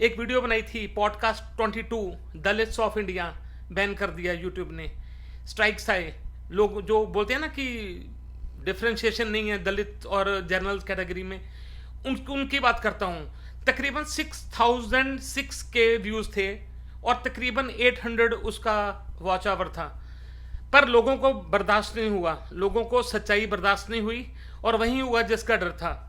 एक वीडियो बनाई थी podcast 22 Dalits of India, ban कर दिया यूट्यूब ने। स्ट्राइक्स आए, लोग जो बोलते हैं ना कि डिफ्रेंशिएशन नहीं है दलित और जनरल कैटेगरी में, उनकी बात करता हूँ। तकरीबन 6006 के व्यूज थे और तकरीबन 800 उसका वॉच आवर था, पर लोगों को बर्दाश्त नहीं हुआ, लोगों को सच्चाई बर्दाश्त नहीं हुई और वही हुआ जिसका डर था।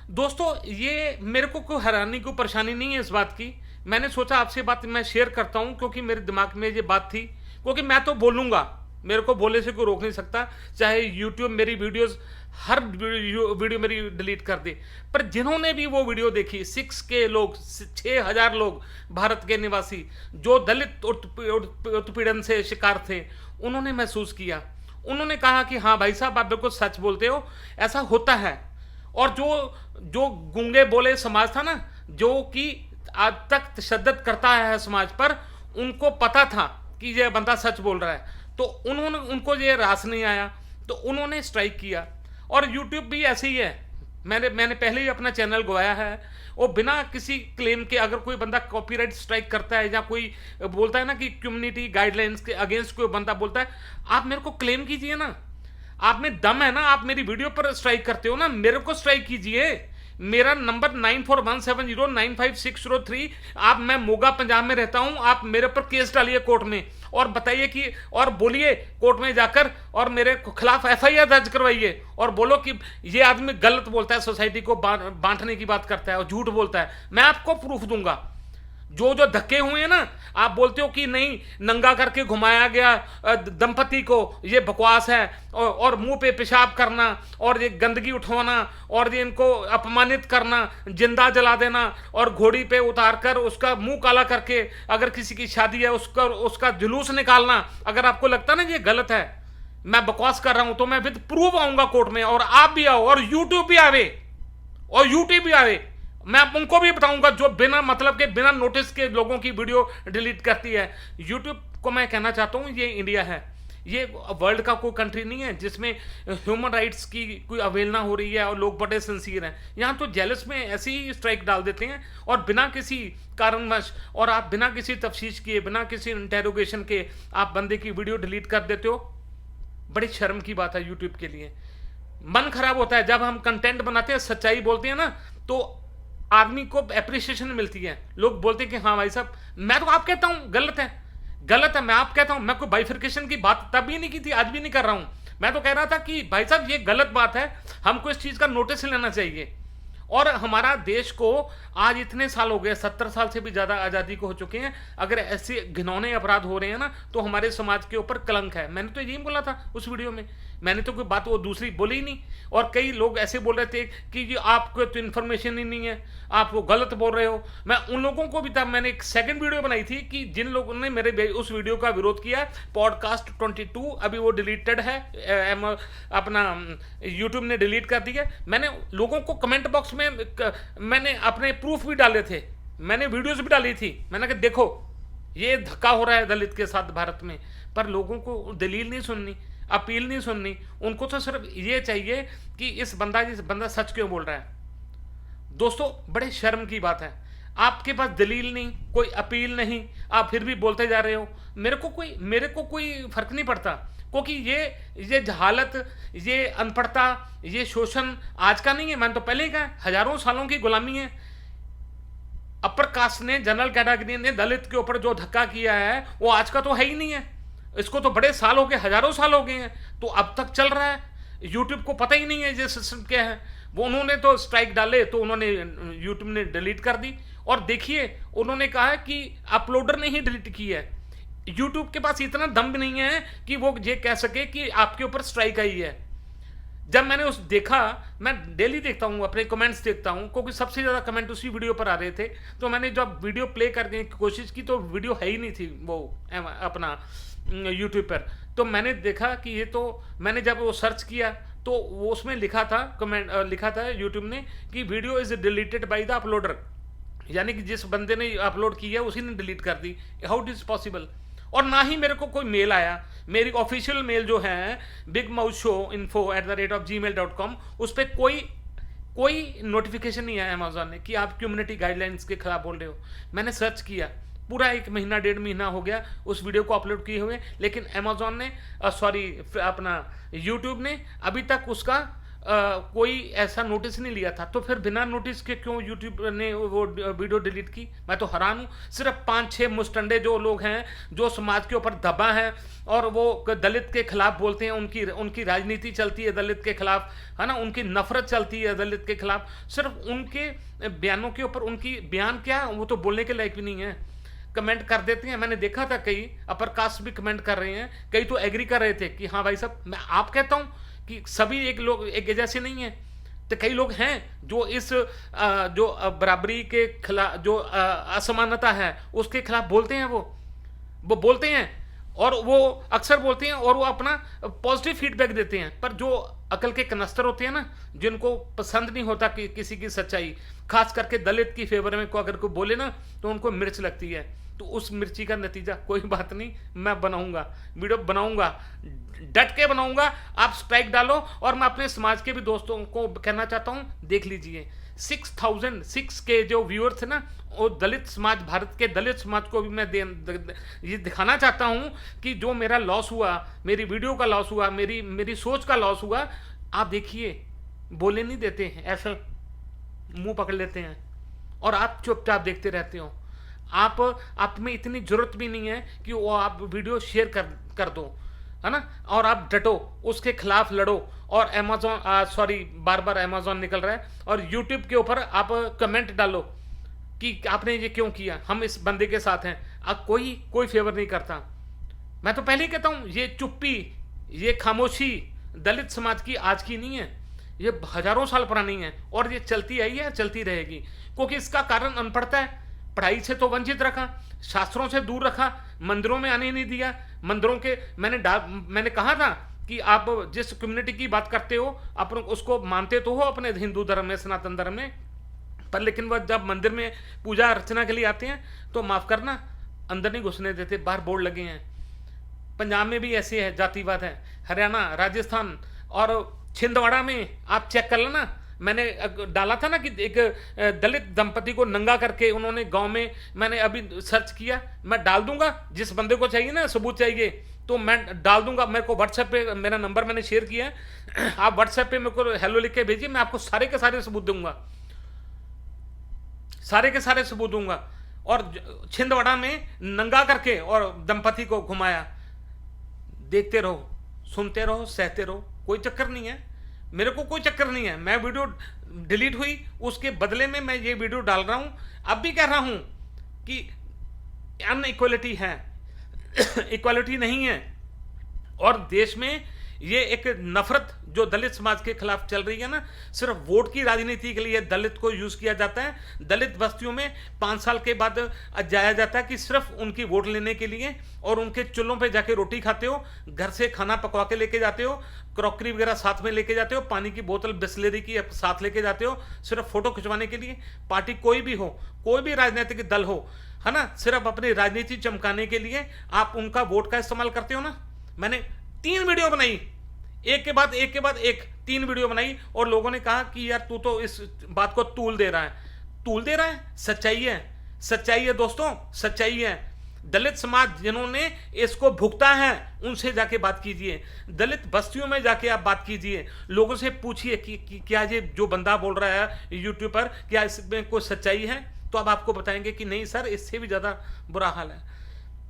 दोस्तों, ये मेरे को कोई हैरानी को परेशानी नहीं है इस बात की। मैंने सोचा आपसे बात मैं शेयर करता हूं क्योंकि मेरे दिमाग में ये बात थी, क्योंकि मैं तो बोलूंगा, मेरे को बोलने से कोई रोक नहीं सकता, चाहे यूट्यूब मेरी वीडियोस हर वीडियो मेरी डिलीट कर दे। पर जिन्होंने भी वो वीडियो देखी, 6K लोग, 6000 लोग भारत के निवासी जो दलित उत्पीड़न से शिकार थे, उन्होंने महसूस किया, उन्होंने कहा कि हाँ भाई साहब, आप बिल्कुल सच बोलते हो, ऐसा होता है। और जो जो गूंगे बोले समाज था ना, जो कि आज तक तशद्दुद करता है समाज पर, उनको पता था कि ये बंदा सच बोल रहा है, तो उनको ये रास नहीं आया, तो उन्होंने स्ट्राइक किया। और यूट्यूब भी ऐसे ही है, मैंने पहले ही अपना चैनल गवाया है, वो बिना किसी क्लेम के, अगर कोई बंदा कॉपीराइट स्ट्राइक करता है या कोई बोलता है ना कि कम्युनिटी गाइडलाइंस के अगेंस्ट कोई बंदा बोलता है, आप मेरे को क्लेम कीजिए ना, आप में दम है ना, आप मेरी वीडियो पर स्ट्राइक करते हो ना, मेरे को स्ट्राइक कीजिए। मेरा नंबर 9417095603। आप, मैं मोगा पंजाब में रहता हूं, आप मेरे पर केस डालिए कोर्ट में और बताइए कि, और बोलिए कोर्ट में जाकर और मेरे खिलाफ FIR दर्ज करवाइए और बोलो कि ये आदमी गलत बोलता है, सोसाइटी को बांटने की बात करता है और झूठ बोलता है। मैं आपको प्रूफ दूंगा। जो जो धक्के हुए हैं ना, आप बोलते हो कि नहीं नंगा करके घुमाया गया दंपति को, ये बकवास है, और मुंह पे पेशाब करना और ये गंदगी उठवाना और ये इनको अपमानित करना, जिंदा जला देना और घोड़ी पे उतारकर उसका मुंह काला करके, अगर किसी की शादी है उसका जुलूस निकालना, अगर आपको लगता ना ये गलत है, मैं बकवास कर रहा हूं, तो मैं विद प्रूफ आऊंगा कोर्ट में, और आप भी आओ और यूट्यूब भी आवे, मैं उनको भी बताऊंगा जो बिना मतलब के, बिना नोटिस के लोगों की वीडियो डिलीट करती है। यूट्यूब को मैं कहना चाहता हूं, ये इंडिया है, ये वर्ल्ड का कोई कंट्री नहीं है जिसमें ह्यूमन राइट्स की कोई अवहेलना हो रही है और लोग बड़े सिंसियर हैं। यहां तो जेलस में ऐसे ही स्ट्राइक डाल देते हैं और बिना किसी कारणवश, और आप बिना किसी तफ्तीश किए, बिना किसी इंटेरोगेशन के आप बंदे की वीडियो डिलीट कर देते हो। बड़ी शर्म की बात है यूट्यूब के लिए। मन खराब होता है जब हम कंटेंट बनाते हैं, सच्चाई बोलते हैं ना, तो आदमी को एप्रिसिएशन मिलती है, लोग बोलते हैं कि हाँ भाई साहब, मैं तो आप कहता हूं गलत है, मैं आप कहता हूं, मैं कोई बाइफिकेशन की बात तब भी नहीं की थी, आज भी नहीं कर रहा हूं। मैं तो कह रहा था कि भाई साहब ये गलत बात है, हमको इस चीज का नोटिस लेना चाहिए। और हमारा देश को आज इतने साल हो गए, 70 साल से भी ज्यादा आजादी को हो चुके हैं, अगर ऐसे घिनौने अपराध हो रहे हैं ना, तो हमारे समाज के ऊपर कलंक है। मैंने तो यही बोला था उस वीडियो में, मैंने तो कोई बात वो दूसरी बोली ही नहीं। और कई लोग ऐसे बोल रहे थे कि जी आपको तो इन्फॉर्मेशन ही नहीं है, आप वो गलत बोल रहे हो। मैं उन लोगों को भी था, मैंने एक सेकंड वीडियो बनाई थी कि जिन लोगों ने मेरे उस वीडियो का विरोध किया, पॉडकास्ट 22, अभी वो डिलीटेड है, अपना यूट्यूब ने डिलीट कर दिया। मैंने लोगों को कमेंट बॉक्स में मैंने अपने प्रूफ भी डाले थे, मैंने वीडियोस भी डाली थी, मैंने कहा देखो ये धक्का हो रहा है दलित के साथ भारत में। पर लोगों को दलील नहीं सुननी, अपील नहीं सुननी, उनको तो सिर्फ ये चाहिए कि इस बंदा सच क्यों बोल रहा है। दोस्तों, बड़े शर्म की बात है, आपके पास दलील नहीं, कोई अपील नहीं, आप फिर भी बोलते जा रहे हो। मेरे को कोई फर्क नहीं पड़ता, क्योंकि ये जहालत, ये अनपढ़ता, ये शोषण आज का नहीं है। मैंने तो पहले ही कहा, हजारों सालों की गुलामी है। अपर कास्ट ने, जनरल कैटेगरी ने दलित के ऊपर जो धक्का किया है वो आज का तो है ही नहीं है, इसको तो बड़े साल हो गए, हजारों साल हो गए हैं, तो अब तक चल रहा है। यूट्यूब को पता ही नहीं है ये सिस्टम क्या है। वो उन्होंने तो स्ट्राइक डाले तो उन्होंने यूट्यूब ने डिलीट कर दी। और देखिए, उन्होंने कहा कि अपलोडर ने ही डिलीट की है। यूट्यूब के पास इतना दम भी नहीं है कि वो ये कह सके कि आपके ऊपर स्ट्राइक आई है। जब मैंने देखा, मैं डेली देखता हूँ, अपने कमेंट्स देखता हूँ, क्योंकि सबसे ज़्यादा कमेंट उसी वीडियो पर आ रहे थे। तो मैंने जब वीडियो प्ले करने की कोशिश की तो वीडियो है ही नहीं थी वो अपना यूट्यूब पर। तो मैंने देखा कि ये तो, मैंने जब वो सर्च किया तो वो उसमें लिखा था, कमेंट लिखा था यूट्यूब ने कि video is deleted by the uploader, यानी कि जिस बंदे ने अपलोड की है उसी ने डिलीट कर दी। How it is possible. और ना ही मेरे को कोई मेल आया। मेरी ऑफिशियल मेल जो है bigmouthshowinfo@gmail.com, उस पर कोई नोटिफिकेशन नहीं आया अमेजोन ने कि आप कम्युनिटी गाइडलाइंस के खिलाफ बोल रहे हो। मैंने सर्च किया, पूरा 1 महीना 1.5 महीना हो गया उस वीडियो को अपलोड किए हुए, लेकिन अमेजोन ने सॉरी अपना यूट्यूब ने अभी तक उसका कोई ऐसा नोटिस नहीं लिया था। तो फिर बिना नोटिस के क्यों यूट्यूब ने वो वीडियो डिलीट की? मैं तो हैरान हूँ। सिर्फ 5-6 मुस्टंडे जो लोग हैं जो समाज के ऊपर दबा हैं और वो दलित के खिलाफ बोलते हैं, उनकी राजनीति चलती है दलित के खिलाफ, है ना, उनकी नफरत चलती है दलित के खिलाफ, सिर्फ उनके बयानों के ऊपर, उनकी बयान क्या वो तो बोलने के लायक भी नहीं है, कमेंट कर देते हैं। मैंने देखा था कई अपर कास्ट भी कमेंट कर रहे हैं, कई तो एग्री कर रहे थे कि हाँ भाई साहब, मैं आप कहता हूँ कि सभी लोग एक जैसे नहीं है। तो कई लोग हैं जो इस जो बराबरी के खिलाफ, जो असमानता है उसके खिलाफ बोलते हैं, वो बोलते हैं और वो अक्सर बोलते हैं और वो अपना पॉजिटिव फीडबैक देते हैं। पर जो अकल के कनस्तर होते हैं ना, जिनको पसंद नहीं होता कि किसी की सच्चाई, खास करके दलित की फेवर में को अगर कोई बोले ना तो उनको मिर्च लगती है। तो उस मिर्ची का नतीजा कोई बात नहीं, मैं बनाऊंगा, वीडियो बनाऊंगा, डट के बनाऊंगा। आप स्ट्राइक डालो। और मैं अपने समाज के भी दोस्तों को कहना चाहता हूं, देख लीजिए 6,006 के जो व्यूअर्स थे ना, वो दलित समाज, भारत के दलित समाज को भी मैं ये दिखाना चाहता हूं कि जो मेरा लॉस हुआ, मेरी वीडियो का लॉस हुआ, मेरी सोच का लॉस हुआ, आप देखिए बोले नहीं देते हैं, ऐसा मुंह पकड़ लेते हैं और आप चुपचाप देखते रहते हो। आप में इतनी जरूरत भी नहीं है कि वो आप वीडियो शेयर कर दो, है ना, और आप डटो, उसके खिलाफ लड़ो। और अमेजोन सॉरी बार बार अमेजोन निकल रहा है, और यूट्यूब के ऊपर आप कमेंट डालो कि आपने ये क्यों किया, हम इस बंदे के साथ हैं। अब कोई फेवर नहीं करता। मैं तो पहले ही कहता हूं, ये चुप्पी, ये खामोशी दलित समाज की आज की नहीं है, ये हजारों साल पुरानी है और ये चलती आई है, चलती रहेगी। क्योंकि इसका कारण अनपढ़ता है। पढ़ाई से तो वंचित रखा, शास्त्रों से दूर रखा, मंदिरों में आने नहीं दिया। मंदिरों के मैंने कहा था कि आप जिस कम्युनिटी की बात करते हो, आप उसको मानते तो हो अपने हिंदू धर्म में, सनातन धर्म में, पर लेकिन वह जब मंदिर में पूजा अर्चना के लिए आते हैं तो माफ करना, अंदर नहीं घुसने देते, बाहर बोर्ड लगे हैं। पंजाब में भी ऐसे है, जातिवाद है, हरियाणा, राजस्थान और छिंदवाड़ा में आप चेक कर लेना। मैंने डाला था ना कि एक दलित दंपति को नंगा करके उन्होंने गांव में, मैंने अभी सर्च किया, मैं डाल दूंगा, जिस बंदे को चाहिए ना सबूत चाहिए तो मैं डाल दूंगा। मेरे को व्हाट्सएप पे मेरा नंबर मैंने शेयर किया है, आप व्हाट्सएप पे मेरे को हेलो लिख के भेजिए, मैं आपको सारे के सारे सबूत दूंगा, सारे के सारे सबूत दूंगा। और छिंदवाड़ा में नंगा करके और दंपति को घुमाया। देखते रहो, सुनते रहो, सहते रहो, कोई चक्कर नहीं है, मेरे को कोई चक्कर नहीं है। मैं वीडियो डिलीट हुई, उसके बदले में मैं ये वीडियो डाल रहा हूं। अब भी कह रहा हूं कि अनइक्वालिटी है, इक्वालिटी नहीं है। और देश में ये एक नफरत जो दलित समाज के खिलाफ चल रही है ना, सिर्फ वोट की राजनीति के लिए दलित को यूज किया जाता है। दलित बस्तियों में 5 साल के बाद जाया जाता है कि सिर्फ उनकी वोट लेने के लिए, और उनके चूल्हों पे जाके रोटी खाते हो, घर से खाना पकवा के लेके जाते हो, क्रॉकरी वगैरह साथ में लेके जाते हो, पानी की बोतल बिस्लेरी की साथ लेके जाते हो, सिर्फ फोटो खिंचवाने के लिए। पार्टी कोई भी हो, कोई भी राजनीतिक दल हो, है ना, सिर्फ अपनी राजनीति चमकाने के लिए आप उनका वोट का इस्तेमाल करते हो ना। मैंने 3 वीडियो बनाई, एक के बाद एक 3 वीडियो बनाई, और लोगों ने कहा कि यार तू तो इस बात को तूल दे रहा है। सच्चाई है दोस्तों, सच्चाई है। दलित समाज जिन्होंने इसको भुगता है उनसे जाके बात कीजिए, दलित बस्तियों में जाके आप बात कीजिए, लोगों से पूछिए कि क्या ये जो बंदा बोल रहा है यूट्यूब पर, क्या इसमें कोई सच्चाई है? तो अब आपको बताएंगे कि नहीं सर, इससे भी ज्यादा बुरा हाल है।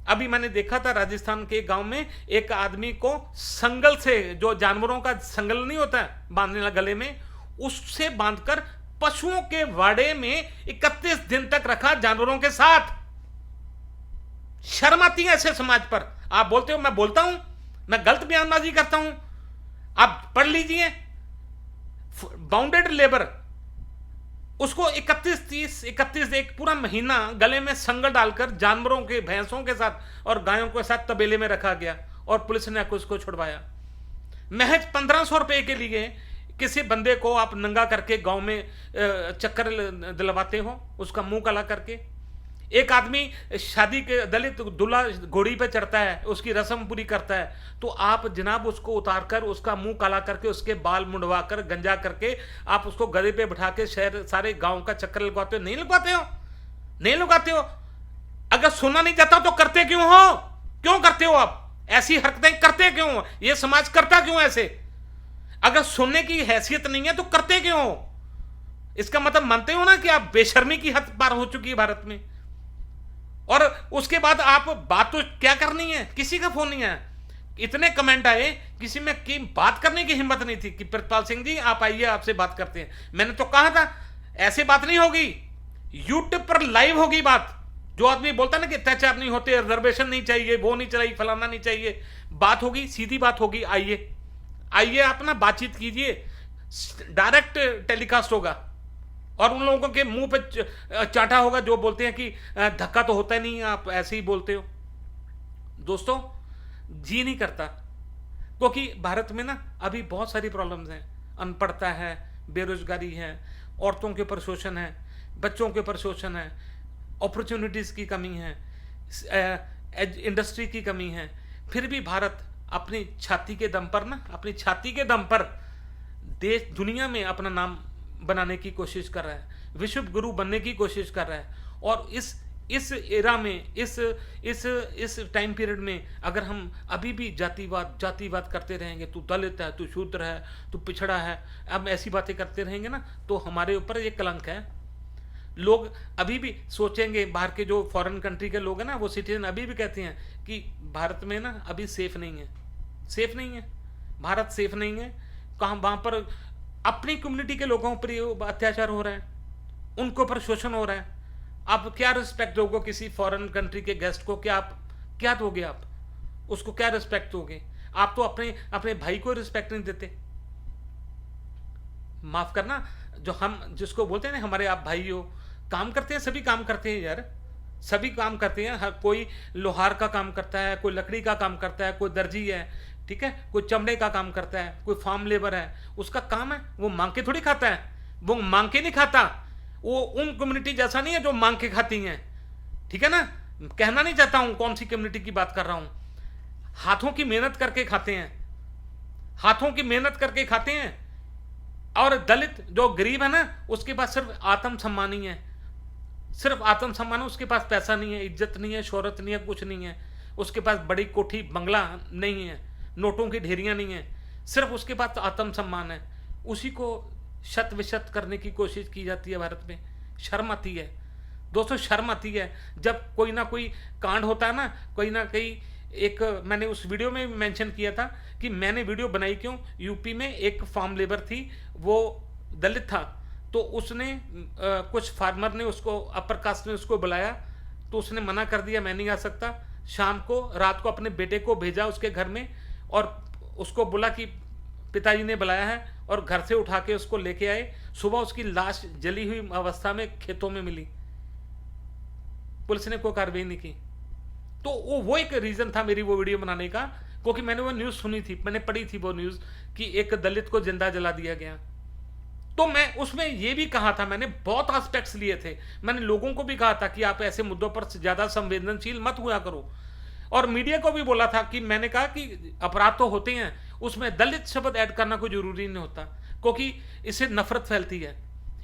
अभी मैंने देखा था राजस्थान के गांव में एक आदमी को संगल से, जो जानवरों का संगल नहीं होता है बांधने वाला गले में, उससे बांधकर पशुओं के वाड़े में 31 दिन तक रखा जानवरों के साथ। शर्म आती है ऐसे समाज पर? आप बोलते हो मैं बोलता हूं, मैं गलत बयानबाजी करता हूं? आप पढ़ लीजिए, बाउंडेड लेबर, उसको 31 एक पूरा महीना गले में संगल डालकर जानवरों के, भैंसों के साथ और गायों के साथ तबेले में रखा गया, और पुलिस ने उसको छुड़वाया। महज 1500 रुपए के लिए किसी बंदे को आप नंगा करके गांव में चक्कर दिलवाते हो, उसका मुंह काला करके। एक आदमी शादी के दलित दूल्हा घोड़ी पे चढ़ता है, उसकी रस्म पूरी करता है, तो आप जनाब उसको उतार कर, उसका मुंह काला करके, उसके बाल मुंडवा कर, गंजा करके आप उसको गधे पे बिठा के शहर सारे गांव का चक्कर लगवाते हो? नहीं लगवाते हो, नहीं लगवाते हो। अगर सुनना नहीं चाहता तो करते क्यों हो? क्यों करते हो आप ऐसी हरकतें? करते क्यों हो? ये समाज करता क्यों ऐसे? अगर सुनने की हैसियत नहीं है तो करते क्यों हो? इसका मतलब मानते हो ना कि आप बेशर्मी की हद पार हो चुकी है भारत में। और उसके बाद आप बात तो क्या करनी है, किसी का फोन नहीं आया, इतने कमेंट आए, किसी में की बात करने की हिम्मत नहीं थी कि प्रितपाल सिंह जी आप आइए, आपसे बात करते हैं। मैंने तो कहा था ऐसे बात नहीं होगी, यूट्यूब पर लाइव होगी बात। जो आदमी बोलता है ना कि अत्याचार नहीं होते, रिजर्वेशन नहीं चाहिए, वो नहीं चाहिए, फलाना नहीं चाहिए, बात होगी, सीधी बात होगी। आइए आइए, आप ना बातचीत कीजिए, डायरेक्ट टेलीकास्ट होगा और उन लोगों के मुंह पे चाटा होगा जो बोलते हैं कि धक्का तो होता ही नहीं, आप ऐसे ही बोलते हो। दोस्तों, जी नहीं करता, क्योंकि भारत में ना अभी बहुत सारी प्रॉब्लम्स हैं। अनपढ़ता है, बेरोजगारी है, औरतों के ऊपर शोषण है, बच्चों के ऊपर शोषण है, अपॉर्चुनिटीज़ की कमी है, इंडस्ट्री की कमी है। फिर भी भारत अपनी छाती के दम पर ना, अपनी छाती के दम पर देश दुनिया में अपना नाम बनाने की कोशिश कर रहा है, विश्व गुरु बनने की कोशिश कर रहा है। और इस एरा में, इस टाइम पीरियड में अगर हम अभी भी जातिवाद करते रहेंगे, तू दलित है, तू शूद्र है, तू पिछड़ा है, अब ऐसी बातें करते रहेंगे ना, तो हमारे ऊपर ये कलंक है। लोग अभी भी सोचेंगे, बाहर के जो फॉरेन कंट्री के लोग हैं ना, वो सिटीजन अभी भी कहते हैं कि भारत में ना अभी सेफ नहीं है, सेफ नहीं है, भारत सेफ नहीं है। कहाँ वहाँ पर अपनी कम्युनिटी के लोगों पर अत्याचार हो रहा है, उनके ऊपर शोषण हो रहा है। आप क्या रिस्पेक्ट दोगे किसी फॉरेन कंट्री के गेस्ट को? क्या दोगे आप उसको? क्या रिस्पेक्ट दोगे? आप तो अपने भाई को रिस्पेक्ट नहीं देते। माफ करना, जो हम जिसको बोलते हैं ना हमारे आप भाई हो, काम करते हैं, सभी काम करते हैं यार, सभी काम करते हैं। हर कोई लोहार का काम करता है, कोई लकड़ी का काम करता है, कोई दर्जी है, ठीक है, कोई चमड़े का काम करता है, कोई फार्म लेबर है, उसका काम है, वो मांग के थोड़ी खाता है, वो मांग के नहीं खाता। वो उन कम्युनिटी जैसा नहीं है जो मांग के खाती हैं, ठीक है ना। कहना नहीं चाहता हूं कौन सी कम्युनिटी की बात कर रहा हूं। हाथों की मेहनत करके खाते हैं, हाथों की मेहनत करके खाते हैं। और दलित जो गरीब है ना, उसके पास सिर्फ आत्मसम्मान ही है, सिर्फ आत्मसम्मान। उसके पास पैसा नहीं है, इज्जत नहीं है, शोहरत नहीं है, कुछ नहीं है। उसके पास बड़ी कोठी बंगला नहीं है, नोटों की ढेरियां नहीं है, सिर्फ उसके पास आत्मसम्मान है। उसी को शत विशत करने की कोशिश की जाती है भारत में। शर्म आती है दोस्तों, शर्म आती है जब कोई ना कोई कांड होता है ना, कोई ना कोई। एक मैंने उस वीडियो में मेंशन किया था कि मैंने वीडियो बनाई क्यों। यूपी में एक फार्म लेबर थी, वो दलित था, तो उसने कुछ फार्मर ने उसको, अपर कास्ट ने उसको बुलाया, तो उसने मना कर दिया, मैं नहीं आ सकता। शाम को, रात को अपने बेटे को भेजा उसके घर में और उसको बोला कि पिताजी ने बुलाया है, और घर से उठा के उसको लेके आए। सुबह उसकी लाश जली हुई अवस्था में खेतों में मिली, पुलिस ने कोई कार्रवाई नहीं की। तो वो एक रीजन था मेरी वो वीडियो बनाने का, क्योंकि मैंने वो न्यूज़ सुनी थी, मैंने पढ़ी थी वो न्यूज़ कि एक दलित को जिंदा जला दिया गया। तो मैं उसमें ये भी कहा था, मैंने बहुत एस्पेक्ट्स लिए थे। मैंने लोगों को भी कहा था कि आप ऐसे मुद्दों पर ज़्यादा संवेदनशील मत हुआ करो। और मीडिया को भी बोला था कि मैंने कहा कि अपराध तो होते हैं, उसमें दलित शब्द ऐड करना कोई जरूरी नहीं होता, क्योंकि इससे नफरत फैलती है,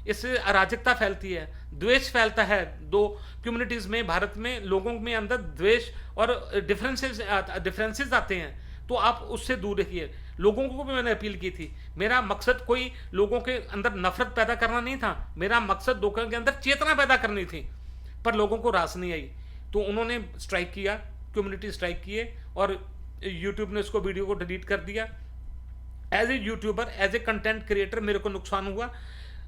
इससे अराजकता फैलती है, द्वेष फैलता है। दो कम्युनिटीज़ में, भारत में लोगों में अंदर द्वेष और डिफरेंसेस आते हैं, तो आप उससे दूर रहिए। लोगों को भी मैंने अपील की थी। मेरा मकसद कोई लोगों के अंदर नफरत पैदा करना नहीं था, मेरा मकसद लोगों के अंदर चेतना पैदा करनी थी। पर लोगों को रास नहीं आई, तो उन्होंने स्ट्राइक किया, कम्युनिटी स्ट्राइक किए, और यूट्यूब ने उसको, वीडियो को डिलीट कर दिया। As a YouTuber, as a content creator मेरे को नुकसान हुआ।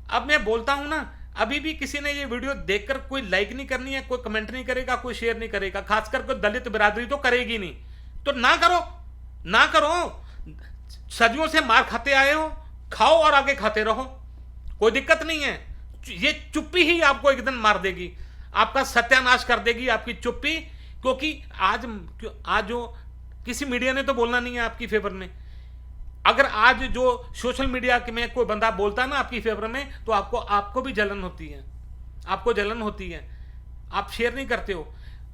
अब मैं बोलता हूं ना, अभी भी किसी ने ये वीडियो देखकर कोई लाइक नहीं करनी है, कोई कमेंट नहीं करेगा, कोई शेयर नहीं करेगा, खासकर कोई दलित बिरादरी तो करेगी नहीं। तो ना करो, ना करो। सदियों से मार खाते आए हो, खाओ और आगे खाते रहो, कोई दिक्कत नहीं है। ये चुप्पी ही आपको एक दिन मार देगी, आपका सत्यानाश कर देगी आपकी चुप्पी। क्योंकि आज जो किसी मीडिया ने तो बोलना नहीं है आपकी फेवर में। अगर आज जो सोशल मीडिया में कोई बंदा बोलता है ना आपकी फेवर में, तो आपको भी जलन होती है, आपको जलन होती है। आप शेयर नहीं करते हो,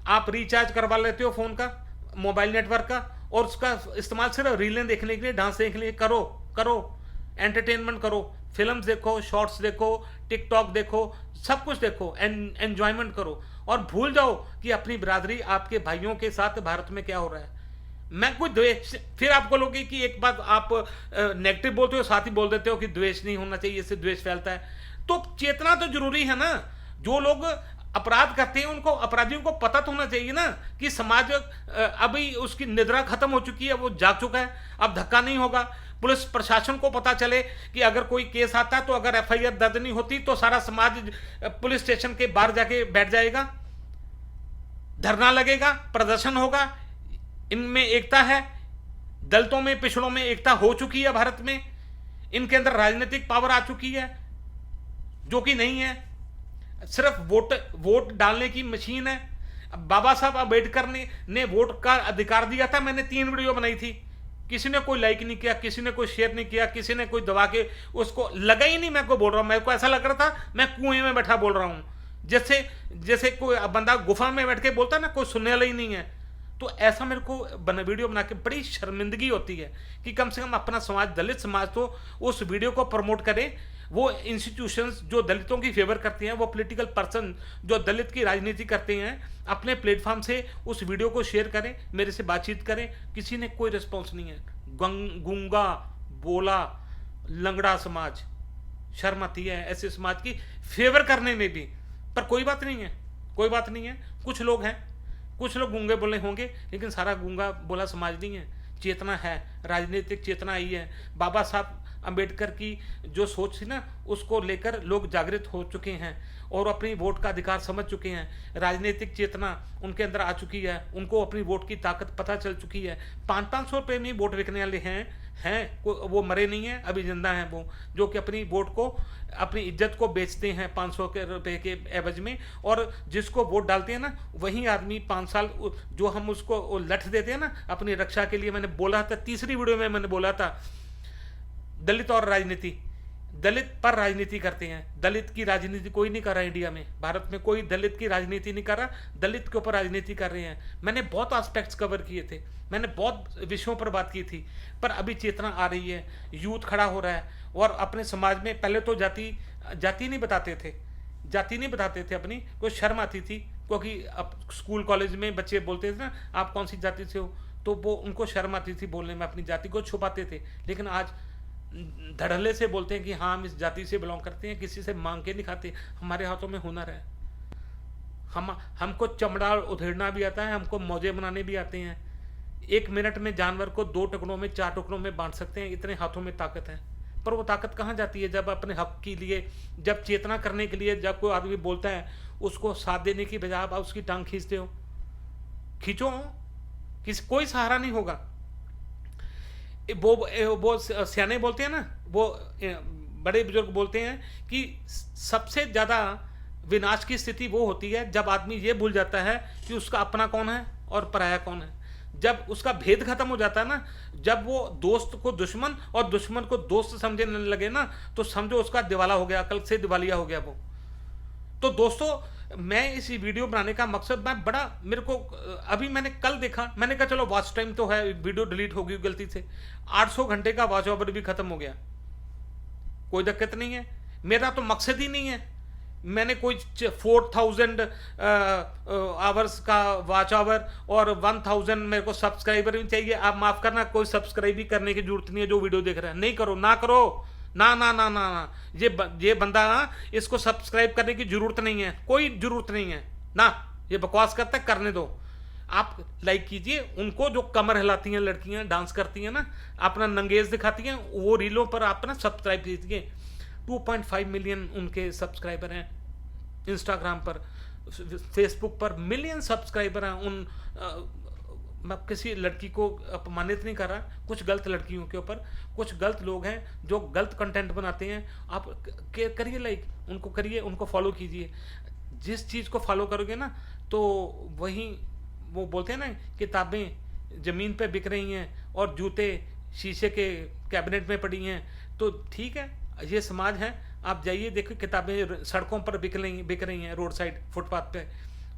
आप रिचार्ज करवा लेते हो फ़ोन का, मोबाइल नेटवर्क का, और उसका इस्तेमाल सिर्फ रीलें देखने के लिए, डांस देखने के लिए करो करो, एंटरटेनमेंट करो, फिल्म्स देखो, शॉर्ट्स देखो, टिकटॉक देखो, सब कुछ देखो, एंजॉयमेंट करो, और भूल जाओ कि अपनी बिरादरी, आपके भाइयों के साथ भारत में क्या हो रहा है। मैं कोई द्वेष, फिर आपको लोगे कि एक बात आप नेगेटिव बोलते हो, साथ ही बोल देते हो कि द्वेष नहीं होना चाहिए, इससे द्वेष फैलता है। तो चेतना तो जरूरी है ना। जो लोग अपराध करते हैं उनको, अपराधियों को पता तो होना चाहिए ना कि समाज अभी उसकी निद्रा खत्म हो चुकी है, वो जाग चुका है, अब धक्का नहीं होगा। पुलिस प्रशासन को पता चले कि अगर कोई केस आता है तो अगर एफआईआर दर्ज नहीं होती तो सारा समाज पुलिस स्टेशन के बाहर जाके बैठ जाएगा, धरना लगेगा, प्रदर्शन होगा। इनमें एकता है, दलितों में, पिछड़ों में एकता हो चुकी है भारत में, इनके अंदर राजनीतिक पावर आ चुकी है, जो कि नहीं है, सिर्फ वोट डालने की मशीन है। बाबा साहब अम्बेडकर ने वोट का अधिकार दिया था। मैंने 3 वीडियो बनाई थी, किसी ने कोई लाइक नहीं किया, किसी ने कोई शेयर नहीं किया, किसी ने कोई दबा के उसको लगा ही नहीं। मैं को बोल रहा हूं, मेरे को ऐसा लग रहा था मैं कुएं में बैठा बोल रहा हूं, जैसे कोई बंदा गुफा में बैठ के बोलता है ना, कोई सुनने वाला ही नहीं है। तो ऐसा मेरे को वीडियो बना के बड़ी शर्मिंदगी होती है कि कम से कम अपना समाज, दलित समाज, तो उस वीडियो को प्रमोट करे। वो इंस्टीट्यूशंस जो दलितों की फेवर करती हैं, वो पॉलिटिकल पर्सन जो दलित की राजनीति करते हैं, अपने प्लेटफॉर्म से उस वीडियो को शेयर करें, मेरे से बातचीत करें। किसी ने कोई रिस्पॉन्स नहीं है। गूंगा, बोला, लंगड़ा समाज, शर्म आती है ऐसे समाज की फेवर करने में भी। पर कोई बात नहीं है, कोई बात नहीं है। कुछ लोग हैं, कुछ लोग गूंगे बोले होंगे, लेकिन सारा गूंगा बोला समाज नहीं है। चेतना है, राजनीतिक चेतना आई है। बाबा साहब अंबेडकर की जो सोच थी ना, उसको लेकर लोग जागृत हो चुके हैं और अपनी वोट का अधिकार समझ चुके हैं। राजनीतिक चेतना उनके अंदर आ चुकी है, उनको अपनी वोट की ताकत पता चल चुकी है। 500-500 रुपये में वोट बिकने वाले हैं वो मरे नहीं हैं, अभी जिंदा हैं वो, जो कि अपनी वोट को, अपनी इज्जत को बेचते हैं 500 रुपये के एवज में। और जिसको वोट डालते हैं ना, वही आदमी 5 साल जो हम उसको लठ देते हैं ना अपनी रक्षा के लिए। मैंने बोला था, तीसरी वीडियो में मैंने बोला था, दलित और राजनीति, दलित पर राजनीति करते हैं। दलित की राजनीति कोई नहीं कर रहा इंडिया में, भारत में कोई दलित की राजनीति नहीं कर रहा, दलित के ऊपर राजनीति कर रहे हैं। मैंने बहुत एस्पेक्ट्स कवर किए थे, मैंने बहुत विषयों पर बात की थी, पर अभी चेतना आ रही है, यूथ खड़ा हो रहा है। और अपने समाज में पहले तो जाति नहीं बताते थे, जाति नहीं बताते थे अपनी, कोई शर्म आती थी, क्योंकि अब स्कूल कॉलेज में बच्चे बोलते थे ना, आप कौन सी जाति से हो, तो वो उनको शर्म आती थी बोलने में, अपनी जाति को छुपाते थे। लेकिन आज धड़ल्ले से बोलते हैं कि हाँ हम इस जाति से बिलोंग करते हैं, किसी से मांग के नहीं खाते। हमारे हाथों में हुनर है, हमको चमड़ा उधेड़ना भी आता है, हमको मौजे बनाने भी आते हैं। 1 मिनट में जानवर को 2 टुकड़ों में, 4 टुकड़ों में बांट सकते हैं, इतने हाथों में ताकत है। पर वो ताकत कहाँ जाती है जब अपने हक के लिए, जब चेतना करने के लिए, जब कोई आदमी बोलता है उसको साथ देने की बजाय आप उसकी टांग खींचते हो। खींचो, कोई सहारा नहीं होगा। वो सियाने बोलते हैं ना, वो बड़े बुजुर्ग बोलते हैं कि सबसे ज्यादा विनाश की स्थिति वो होती है जब आदमी ये भूल जाता है कि उसका अपना कौन है और पराया कौन है। जब उसका भेद खत्म हो जाता है ना, जब वो दोस्त को दुश्मन और दुश्मन को दोस्त समझने लगे ना, तो समझो उसका दिवाला हो गया, अकल से दिवालिया हो गया वो। तो दोस्तों, मैं इस वीडियो बनाने का मकसद, मैं बड़ा, मेरे को अभी मैंने कल देखा, मैंने कहा चलो वॉच टाइम तो है, वीडियो डिलीट हो गई गलती से, 800 घंटे का वॉच ओवर भी खत्म हो गया। कोई दिक्कत नहीं है, मेरा तो मकसद ही नहीं है। मैंने कोई 4000 आवर्स का वॉच आवर और 1000 मेरे को सब्सक्राइबर भी चाहिए। आप माफ करना, कोई सब्सक्राइब भी करने की जरूरत नहीं है। जो वीडियो देख रहे हैं, नहीं करो, ना करो, ना ना ना ना ना। ये बंदा, इसको सब्सक्राइब करने की जरूरत नहीं है, कोई जरूरत नहीं है ना। ये बकवास करता है, करने दो। आप लाइक कीजिए उनको जो कमर हिलाती हैं लड़कियां, डांस करती हैं ना, अपना नंगेज दिखाती हैं, वो रीलों पर आप ना सब्सक्राइब कीजिए। 2.5 मिलियन उनके सब्सक्राइबर हैं इंस्टाग्राम पर, फेसबुक पर मिलियन सब्सक्राइबर हैं। मैं किसी लड़की को अपमानित नहीं कर रहा, कुछ गलत लड़कियों के ऊपर कुछ गलत लोग हैं जो गलत कंटेंट बनाते हैं। आप करिए लाइक, उनको करिए, उनको फॉलो कीजिए। जिस चीज़ को फॉलो करोगे ना, तो वही वो बोलते हैं ना, किताबें ज़मीन पे बिक रही हैं और जूते शीशे के कैबिनेट में पड़ी हैं। तो ठीक है, ये समाज है। आप जाइए, देखो किताबें सड़कों पर बिक रही हैं, रोड साइड फुटपाथ पे,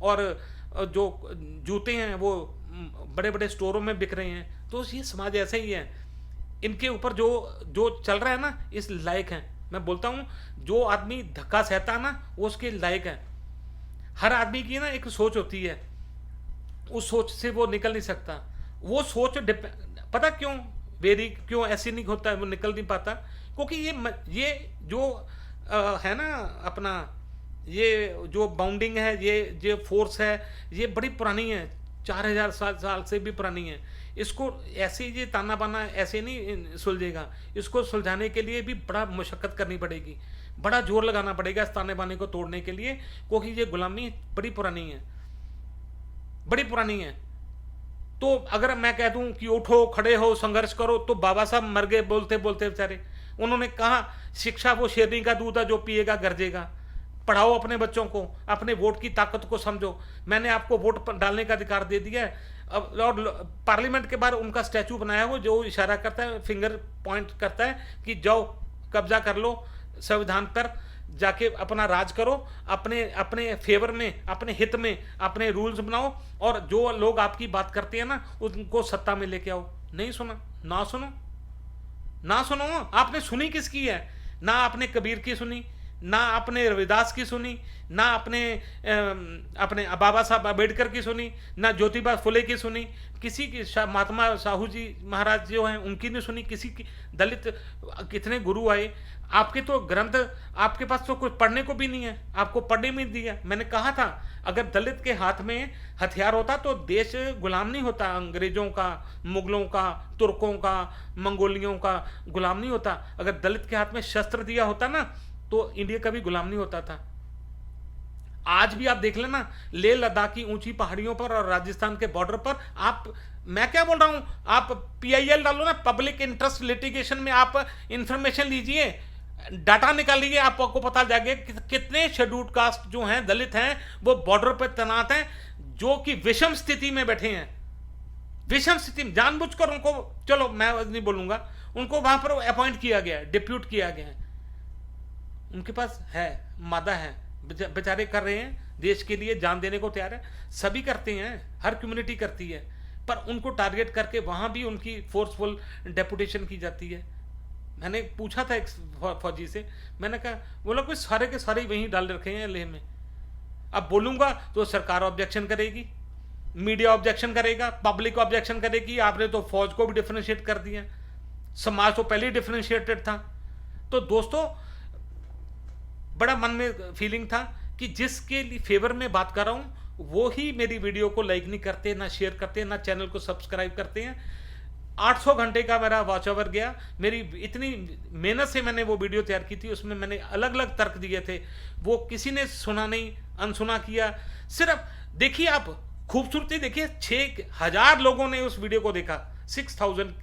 और जो जूते हैं वो बड़े बड़े स्टोरों में बिक रहे हैं। तो ये समाज ऐसा ही है, इनके ऊपर जो जो चल रहा है ना, इस लायक है। मैं बोलता हूँ जो आदमी धक्का सहता है ना, वो उसके लायक है। हर आदमी की ना एक सोच होती है, उस सोच से वो निकल नहीं सकता। वो सोच पता क्यों ऐसे नहीं होता है, वो निकल नहीं पाता, क्योंकि ये जो है ना अपना, ये जो बाउंडिंग है, ये फोर्स है, ये बड़ी पुरानी है, 4000 साल से भी पुरानी है। इसको ऐसे ये ताना बाना ऐसे नहीं सुलझेगा। इसको सुलझाने के लिए भी बड़ा मशक्कत करनी पड़ेगी, बड़ा जोर लगाना पड़ेगा इस ताने बाने को तोड़ने के लिए, क्योंकि ये गुलामी बड़ी पुरानी है, बड़ी पुरानी है। तो अगर मैं कह दूं कि उठो, खड़े हो, संघर्ष करो, तो बाबा साहब मर गए बोलते बोलते बेचारे। उन्होंने कहा शिक्षा वो शेरनी का दूध है जो पिएगा गरजेगा। पढ़ाओ अपने बच्चों को, अपने वोट की ताकत को समझो। मैंने आपको वोट डालने का अधिकार दे दिया है। अब और पार्लियामेंट के बाहर उनका स्टैचू बनाया हो जो इशारा करता है, फिंगर पॉइंट करता है कि जाओ कब्जा कर लो संविधान पर, जाके अपना राज करो, अपने अपने फेवर में, अपने हित में अपने रूल्स बनाओ, और जो लोग आपकी बात करते हैं ना उनको सत्ता में लेके आओ। नहीं सुना, ना सुनो, ना सुनो। आपने सुनी किसकी है? ना आपने कबीर की सुनी, ना आपने रविदास की सुनी, ना अपने बाबा साहब अम्बेडकर की सुनी, ना ज्योतिबा फुले की सुनी, किसी की महात्मा साहू जी महाराज जो हैं उनकी नहीं सुनी, किसी की दलित कितने गुरु आए। आपके तो ग्रंथ आपके पास तो कुछ पढ़ने को भी नहीं है, आपको पढ़ने में दिया। मैंने कहा था अगर दलित के हाथ में हथियार होता तो देश गुलाम नहीं होता, अंग्रेजों का, मुगलों का, तुर्कों का, मंगोलियों का गुलाम नहीं होता। अगर दलित के हाथ में शस्त्र दिया होता ना तो इंडिया का भी गुलाम नहीं होता था। आज भी आप देख लेना, लेह लद्दाख की ऊंची पहाड़ियों पर और राजस्थान के बॉर्डर पर आप, मैं क्या बोल रहा हूं, आप PIL डालो ना, पब्लिक इंटरेस्ट लिटिगेशन में आप इंफॉर्मेशन लीजिए, डाटा निकालिए, आपको पता जाएगा कि कितने शेड्यूल्ड कास्ट जो हैं, दलित हैं, वो बॉर्डर पर तैनात हैं, जो कि विषम स्थिति में बैठे हैं। विषम स्थिति में जानबूझकर उनको, चलो मैं नहीं बोलूंगा, उनको वहां पर अपॉइंट किया गया है, डिप्यूट किया गया है। उनके पास है, मादा है, बेचारे कर रहे हैं, देश के लिए जान देने को तैयार है। सभी करते हैं, हर कम्युनिटी करती है, पर उनको टारगेट करके वहां भी उनकी फोर्सफुल डेपुटेशन की जाती है। मैंने पूछा था एक फौजी से, मैंने कहा वो लोग सारे के सारे वहीं डाल रखे हैं लेह में। अब बोलूंगा तो सरकार ऑब्जेक्शन करेगी, मीडिया ऑब्जेक्शन करेगा, पब्लिक ऑब्जेक्शन करेगी, आपने तो फौज को भी डिफरेंशिएट कर दिया, समाज तो पहले ही डिफरेंशिएटेड था। तो दोस्तों बड़ा मन में फीलिंग था कि जिसके लिए फेवर में बात कर रहा हूं वो ही मेरी वीडियो को लाइक नहीं करते, ना शेयर करते, ना चैनल को सब्सक्राइब करते हैं। 800 घंटे का मेरा वॉच ओवर गया, मेरी इतनी मेहनत से मैंने वो वीडियो तैयार की थी, उसमें मैंने अलग अलग तर्क दिए थे, वो किसी ने सुना नहीं, अनसुना किया। सिर्फ देखिए आप खूबसूरती देखिए, 6000 लोगों ने उस वीडियो को देखा, 6000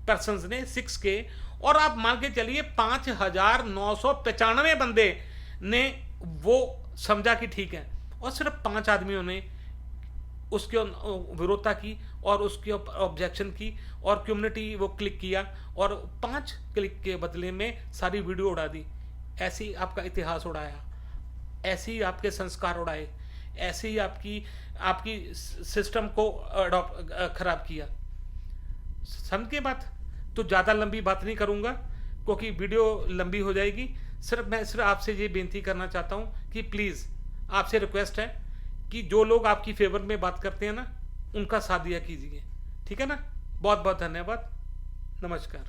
पर्सन्स ने 6K, और आप मान के चलिए 5995 बंदे ने वो समझा कि ठीक है, और सिर्फ 5 आदमियों ने उसके विरोधता की और उसके ऑब्जेक्शन की, और कम्युनिटी वो क्लिक किया, और 5 क्लिक के बदले में सारी वीडियो उड़ा दी। ऐसे ही आपका इतिहास उड़ाया, ऐसे ही आपके संस्कार उड़ाए, ऐसे ही आपकी सिस्टम को खराब किया। समझ के बात? तो ज़्यादा लंबी बात नहीं करूँगा क्योंकि वीडियो लंबी हो जाएगी। मैं सिर्फ आपसे ये बेनती करना चाहता हूँ कि प्लीज़ आपसे रिक्वेस्ट है कि जो लोग आपकी फेवर में बात करते हैं ना, उनका साथ दिया कीजिए, ठीक है ना। बहुत बहुत धन्यवाद, नमस्कार।